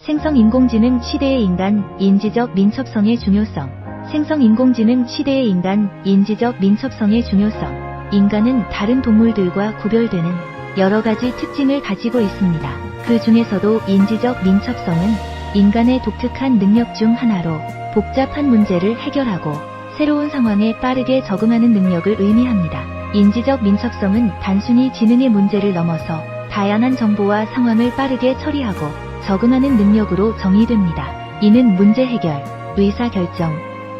생성인공지능 시대의 인간, 인지적 민첩성의 중요성. 생성인공지능 시대의 인간, 인지적 민첩성의 중요성. 인간은 다른 동물들과 구별되는 여러 가지 특징을 가지고 있습니다. 그 중에서도 인지적 민첩성은 인간의 독특한 능력 중 하나로 복잡한 문제를 해결하고 새로운 상황에 빠르게 적응하는 능력을 의미합니다. 인지적 민첩성은 단순히 지능의 문제를 넘어서 다양한 정보와 상황을 빠르게 처리하고 적응하는 능력으로 정의됩니다. 이는 문제 해결, 의사결정,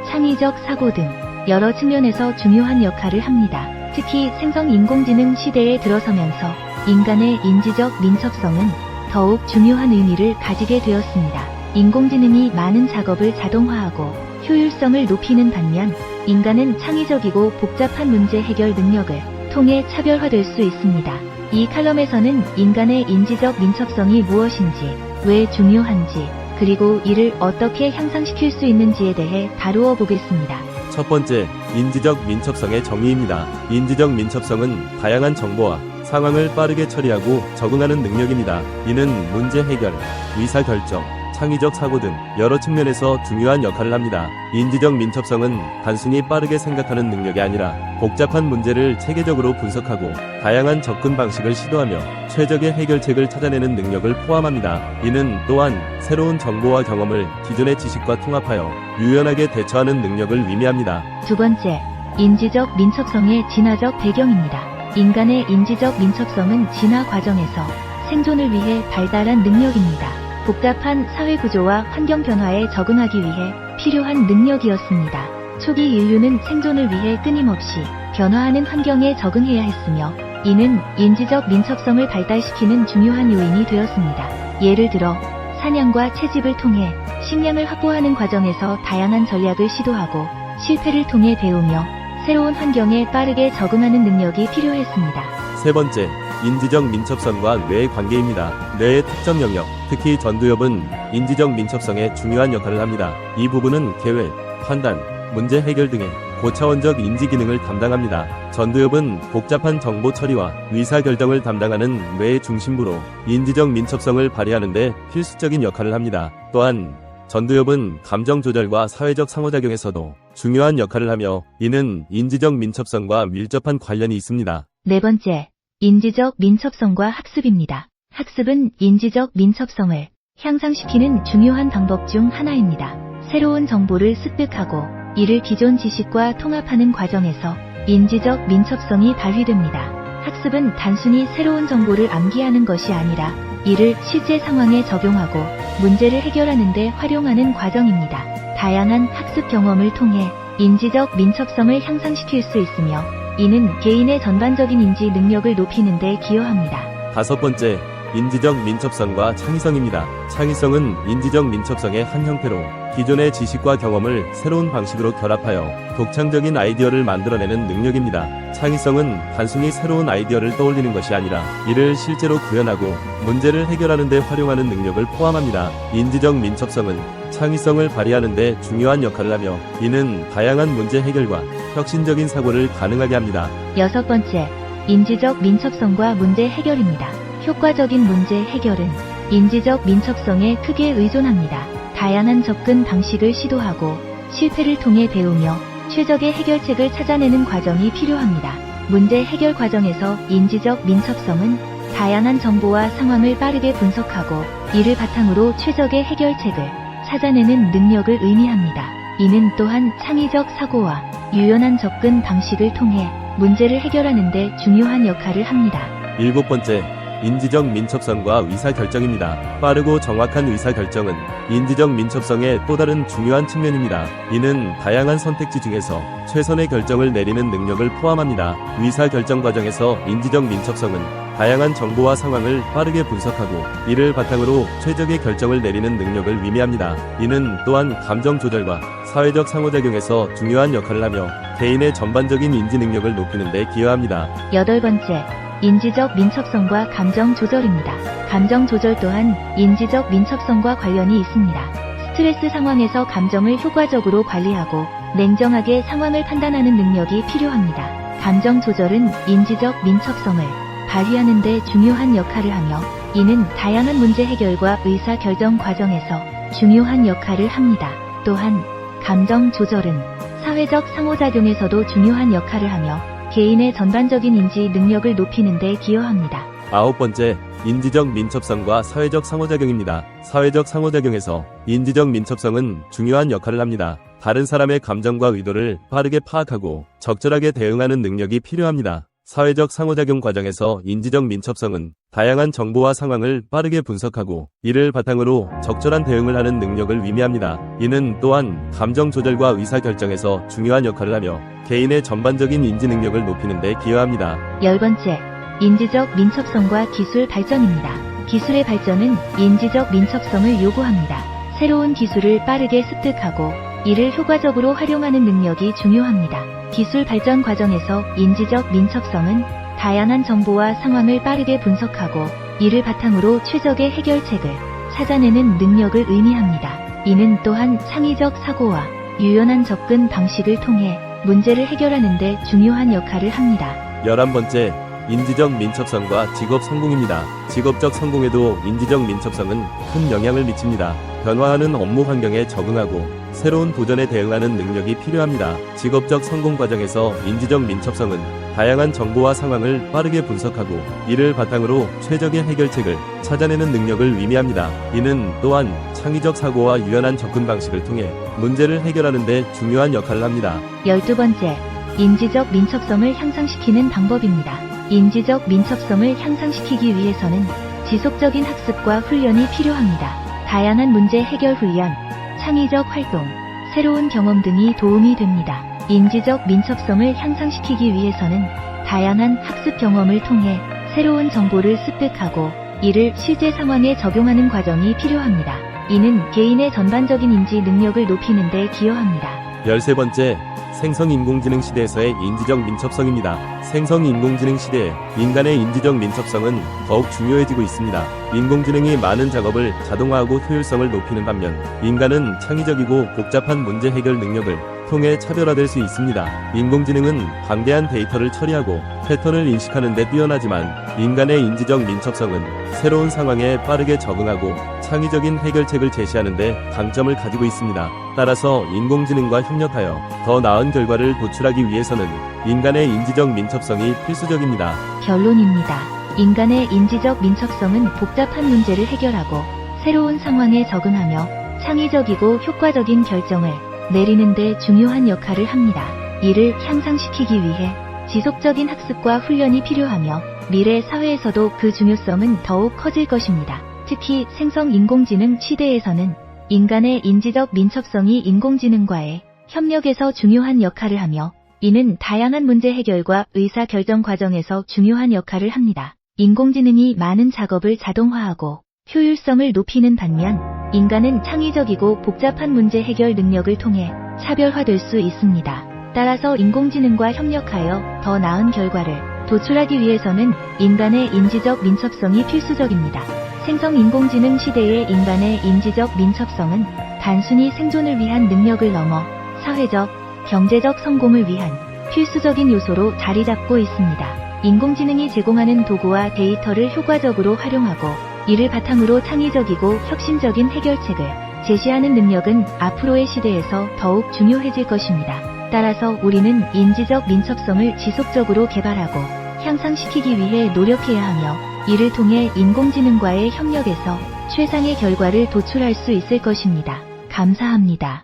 창의적 사고 등 여러 측면에서 중요한 역할을 합니다. 특히 생성인공지능 시대에 들어서면서 인간의 인지적 민첩성은 더욱 중요한 의미를 가지게 되었습니다. 인공지능이 많은 작업을 자동화하고 효율성을 높이는 반면 인간은 창의적이고 복잡한 문제 해결 능력을 통해 차별화될 수 있습니다. 이 칼럼에서는 인간의 인지적 민첩성이 무엇인지, 왜 중요한지, 그리고 이를 어떻게 향상시킬 수 있는지에 대해 다루어 보겠습니다. 첫 번째, 인지적 민첩성의 정의입니다. 인지적 민첩성은 다양한 정보와 상황을 빠르게 처리하고 적응하는 능력입니다. 이는 문제 해결, 의사결정, 창의적 사고 등 여러 측면에서 중요한 역할을 합니다. 인지적 민첩성은 단순히 빠르게 생각하는 능력이 아니라 복잡한 문제를 체계적으로 분석하고 다양한 접근 방식을 시도하며 최적의 해결책을 찾아내는 능력을 포함합니다. 이는 또한 새로운 정보와 경험을 기존의 지식과 통합하여 유연하게 대처하는 능력을 의미합니다. 두 번째, 인지적 민첩성의 진화적 배경입니다. 인간의 인지적 민첩성은 진화 과정에서 생존을 위해 발달한 능력입니다. 복잡한 사회 구조와 환경 변화에 적응하기 위해 필요한 능력이었습니다. 초기 인류는 생존을 위해 끊임없이 변화하는 환경에 적응해야 했으며 이는 인지적 민첩성을 발달시키는 중요한 요인이 되었습니다. 예를 들어 사냥과 채집을 통해 식량을 확보하는 과정에서 다양한 전략을 시도하고 실패를 통해 배우며 새로운 환경에 빠르게 적응하는 능력이 필요했습니다. 세 번째, 인지적 민첩성과 뇌의 관계입니다. 뇌의 특정 영역, 특히 전두엽은 인지적 민첩성에 중요한 역할을 합니다. 이 부분은 계획, 판단, 문제 해결 등의 고차원적 인지 기능을 담당합니다. 전두엽은 복잡한 정보 처리와 의사결정을 담당하는 뇌의 중심부로 인지적 민첩성을 발휘하는 데 필수적인 역할을 합니다. 또한 전두엽은 감정 조절과 사회적 상호작용에서도 중요한 역할을 하며 이는 인지적 민첩성과 밀접한 관련이 있습니다. 네 번째, 인지적 민첩성과 학습입니다. 학습은 인지적 민첩성을 향상시키는 중요한 방법 중 하나입니다. 새로운 정보를 습득하고 이를 기존 지식과 통합하는 과정에서 인지적 민첩성이 발휘됩니다. 학습은 단순히 새로운 정보를 암기하는 것이 아니라 이를 실제 상황에 적용하고 문제를 해결하는 데 활용하는 과정입니다. 다양한 학습 경험을 통해 인지적 민첩성을 향상시킬 수 있으며 이는 개인의 전반적인 인지 능력을 높이는 데 기여합니다. 다섯 번째, 인지적 민첩성과 창의성입니다. 창의성은 인지적 민첩성의 한 형태로 기존의 지식과 경험을 새로운 방식으로 결합하여 독창적인 아이디어를 만들어내는 능력입니다. 창의성은 단순히 새로운 아이디어를 떠올리는 것이 아니라 이를 실제로 구현하고 문제를 해결하는 데 활용하는 능력을 포함합니다. 인지적 민첩성은 창의성을 발휘하는 데 중요한 역할을 하며 이는 다양한 문제 해결과 혁신적인 사고를 가능하게 합니다. 여섯 번째, 인지적 민첩성과 문제 해결입니다. 효과적인 문제 해결은 인지적 민첩성에 크게 의존합니다. 다양한 접근 방식을 시도하고 실패를 통해 배우며 최적의 해결책을 찾아내는 과정이 필요합니다. 문제 해결 과정에서 인지적 민첩성은 다양한 정보와 상황을 빠르게 분석하고 이를 바탕으로 최적의 해결책을 찾아내는 능력을 의미합니다. 이는 또한 창의적 사고와 유연한 접근 방식을 통해 문제를 해결하는 데 중요한 역할을 합니다. 일곱 번째, 인지적 민첩성과 의사결정입니다. 빠르고 정확한 의사결정은 인지적 민첩성의 또 다른 중요한 측면입니다. 이는 다양한 선택지 중에서 최선의 결정을 내리는 능력을 포함합니다. 의사결정 과정에서 인지적 민첩성은 다양한 정보와 상황을 빠르게 분석하고 이를 바탕으로 최적의 결정을 내리는 능력을 의미합니다. 이는 또한 감정 조절과 사회적 상호작용에서 중요한 역할을 하며 개인의 전반적인 인지 능력을 높이는 데 기여합니다. 여덟 번째, 인지적 민첩성과 감정 조절입니다. 감정 조절 또한 인지적 민첩성과 관련이 있습니다. 스트레스 상황에서 감정을 효과적으로 관리하고 냉정하게 상황을 판단하는 능력이 필요합니다. 감정 조절은 인지적 민첩성을 발휘하는 데 중요한 역할을 하며 이는 다양한 문제 해결과 의사 결정 과정에서 중요한 역할을 합니다. 또한 감정 조절은 사회적 상호작용에서도 중요한 역할을 하며 개인의 전반적인 인지 능력을 높이는 데 기여합니다. 9번째, 인지적 민첩성과 사회적 상호작용입니다. 사회적 상호작용에서 인지적 민첩성은 중요한 역할을 합니다. 다른 사람의 감정과 의도를 빠르게 파악하고 적절하게 대응하는 능력이 필요합니다. 사회적 상호작용 과정에서 인지적 민첩성은 다양한 정보와 상황을 빠르게 분석하고 이를 바탕으로 적절한 대응을 하는 능력을 의미합니다. 이는 또한 감정 조절과 의사결정에서 중요한 역할을 하며 개인의 전반적인 인지 능력을 높이는 데 기여합니다. 10번째, 인지적 민첩성과 기술 발전입니다. 기술의 발전은 인지적 민첩성을 요구합니다. 새로운 기술을 빠르게 습득하고 이를 효과적으로 활용하는 능력이 중요합니다. 기술 발전 과정에서 인지적 민첩성은 다양한 정보와 상황을 빠르게 분석하고 이를 바탕으로 최적의 해결책을 찾아내는 능력을 의미합니다. 이는 또한 창의적 사고와 유연한 접근 방식을 통해 문제를 해결하는 데 중요한 역할을 합니다. 11번째, 인지적 민첩성과 직업 성공입니다. 직업적 성공에도 인지적 민첩성은 큰 영향을 미칩니다. 변화하는 업무 환경에 적응하고 새로운 도전에 대응하는 능력이 필요합니다. 직업적 성공 과정에서 인지적 민첩성은 다양한 정보와 상황을 빠르게 분석하고 이를 바탕으로 최적의 해결책을 찾아내는 능력을 의미합니다. 이는 또한 창의적 사고와 유연한 접근 방식을 통해 문제를 해결하는 데 중요한 역할을 합니다. 12번째, 인지적 민첩성을 향상시키는 방법입니다. 인지적 민첩성을 향상시키기 위해서는 지속적인 학습과 훈련이 필요합니다. 다양한 문제 해결 훈련, 창의적 활동, 새로운 경험 등이 도움이 됩니다. 인지적 민첩성을 향상시키기 위해서는 다양한 학습 경험을 통해 새로운 정보를 습득하고 이를 실제 상황에 적용하는 과정이 필요합니다. 이는 개인의 전반적인 인지 능력을 높이는 데 기여합니다. 13번째, 생성인공지능 시대에서의 인지적 민첩성입니다. 생성인공지능 시대에 인간의 인지적 민첩성은 더욱 중요해지고 있습니다. 인공지능이 많은 작업을 자동화하고 효율성을 높이는 반면 인간은 창의적이고 복잡한 문제 해결 능력을 통해 차별화될 수 있습니다. 인공지능은 방대한 데이터를 처리하고 패턴을 인식하는 데 뛰어나지만 인간의 인지적 민첩성은 새로운 상황에 빠르게 적응하고 창의적인 해결책을 제시하는 데 강점을 가지고 있습니다. 따라서 인공지능과 협력하여 더 나은 결과를 도출하기 위해서는 인간의 인지적 민첩성이 필수적입니다. 결론입니다. 인간의 인지적 민첩성은 복잡한 문제를 해결하고 새로운 상황에 적응하며 창의적이고 효과적인 결정을 내리는 데 중요한 역할을 합니다. 이를 향상시키기 위해 지속적인 학습과 훈련이 필요하며 미래 사회에서도 그 중요성은 더욱 커질 것입니다. 특히 생성인공지능 시대에서는 인간의 인지적 민첩성이 인공지능과의 협력에서 중요한 역할을 하며 이는 다양한 문제 해결과 의사 결정 과정에서 중요한 역할을 합니다. 인공지능이 많은 작업을 자동화하고 효율성을 높이는 반면 인간은 창의적이고 복잡한 문제 해결 능력을 통해 차별화될 수 있습니다. 따라서 인공지능과 협력하여 더 나은 결과를 도출하기 위해서는 인간의 인지적 민첩성이 필수적입니다. 생성인공지능 시대의 인간의 인지적 민첩성은 단순히 생존을 위한 능력을 넘어 사회적, 경제적 성공을 위한 필수적인 요소로 자리 잡고 있습니다. 인공지능이 제공하는 도구와 데이터를 효과적으로 활용하고 이를 바탕으로 창의적이고 혁신적인 해결책을 제시하는 능력은 앞으로의 시대에서 더욱 중요해질 것입니다. 따라서 우리는 인지적 민첩성을 지속적으로 개발하고 향상시키기 위해 노력해야 하며 이를 통해 인공지능과의 협력에서 최상의 결과를 도출할 수 있을 것입니다. 감사합니다.